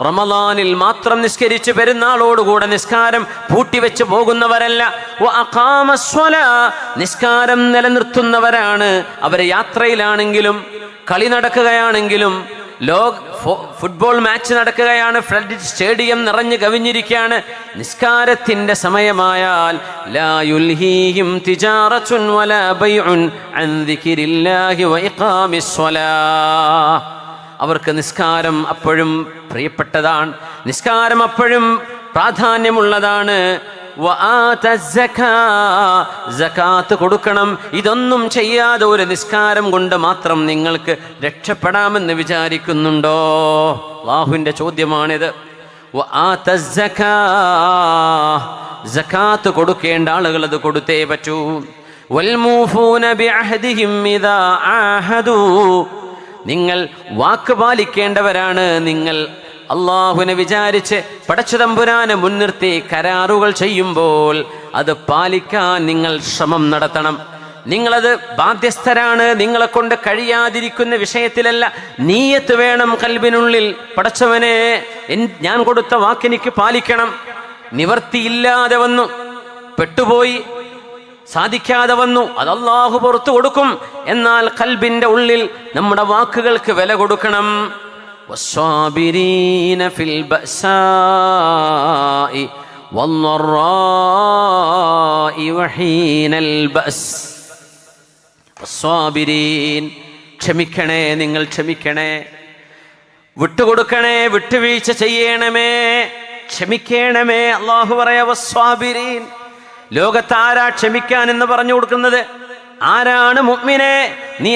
റമളാനിൽ മാത്രം നിസ്കരിച്ച് പെരുന്നാളോടുകൂടെ നിസ്കാരം പൂട്ടിവെച്ച് പോകുന്നവരല്ല. നിസ്കാരം നിലനിർത്തുന്നവരാണ്. അവരെ യാത്രയിലാണെങ്കിലും കളി നടക്കുകയാണെങ്കിലും ഫുട്ബോൾ മാച്ച് നടക്കുകയാണ്, ഫ്ലഡ് സ്റ്റേഡിയം നിറഞ്ഞു കവിഞ്ഞിരിക്കുകയാണ്, നിസ്കാരത്തിന്റെ സമയമായാൽ ലാ യുൽഹീഹിം തിജാറത്തുൻ വലാ ബൈഉൻ അൻ ദിക്രില്ലാഹി വ ഇഖാമിസ് സ്വലാഹ്. അവർക്ക് നിസ്കാരം അപ്പോഴും പ്രിയപ്പെട്ടതാണ്, നിസ്കാരം അപ്പോഴും പ്രാധാന്യമുള്ളതാണ്. സകാത്ത് കൊടുക്കണം. ഇതൊന്നും ചെയ്യാതെ ഒരു നിസ്കാരം കൊണ്ട് മാത്രം നിങ്ങൾക്ക് രക്ഷപ്പെടാമെന്ന് വിചാരിക്കുന്നുണ്ടോ? അല്ലാഹുവിന്റെ ചോദ്യമാണിത്. സകാത്ത് കൊടുക്കേണ്ട ആളുകൾ അത് കൊടുത്തേ പറ്റൂ. വൽമൂഫൂന ബിഅഹദിഹിം ഇദാ ആഹദൂ. നിങ്ങൾ വാക്ക് പാലിക്കേണ്ടവരാണ്. നിങ്ങൾ അള്ളാഹുവിനെ വിചാരിച്ച് പടച്ചതമ്പുരാനെ മുൻനിർത്തി കരാറുകൾ ചെയ്യുമ്പോൾ അത് പാലിക്കാൻ നിങ്ങൾ ശ്രമം നടത്തണം. നിങ്ങളത് ബാധ്യസ്ഥരാണ്. നിങ്ങളെ കൊണ്ട് കഴിയാതിരിക്കുന്ന വിഷയത്തിലല്ല, നീയത്ത് വേണം ഖൽബിനുള്ളിൽ. പടച്ചവനെ, ഞാൻ കൊടുത്ത വാക്കെനിക്ക് പാലിക്കണം. നിവർത്തിയില്ലാതെ വന്നു, പെട്ടുപോയി, സാധിക്കാതെ വന്നു, അത് അള്ളാഹു പുറത്തു കൊടുക്കും. എന്നാൽ ഖൽബിന്റെ ഉള്ളിൽ നമ്മുടെ വാക്കുകൾക്ക് വില കൊടുക്കണം. والصابرين في البأساء والضراء وحين البأس. الصابرين, ക്ഷമിക്കണേ, നിങ്ങൾ ക്ഷമിക്കണേ, വിട്ടുകൊടുക്കണേ, വിട്ടുവീഴ്ച ചെയ്യണമേ, ക്ഷമിക്കണമേ. അല്ലാഹു പറയാ വസ്വാബിരീൻ. ലോകത്ത് ആരാ ക്ഷമിക്കാൻ എന്ന് പറഞ്ഞു കൊടുക്കുന്നത്? ആരാണ് മുഅ്മിനെ? നീ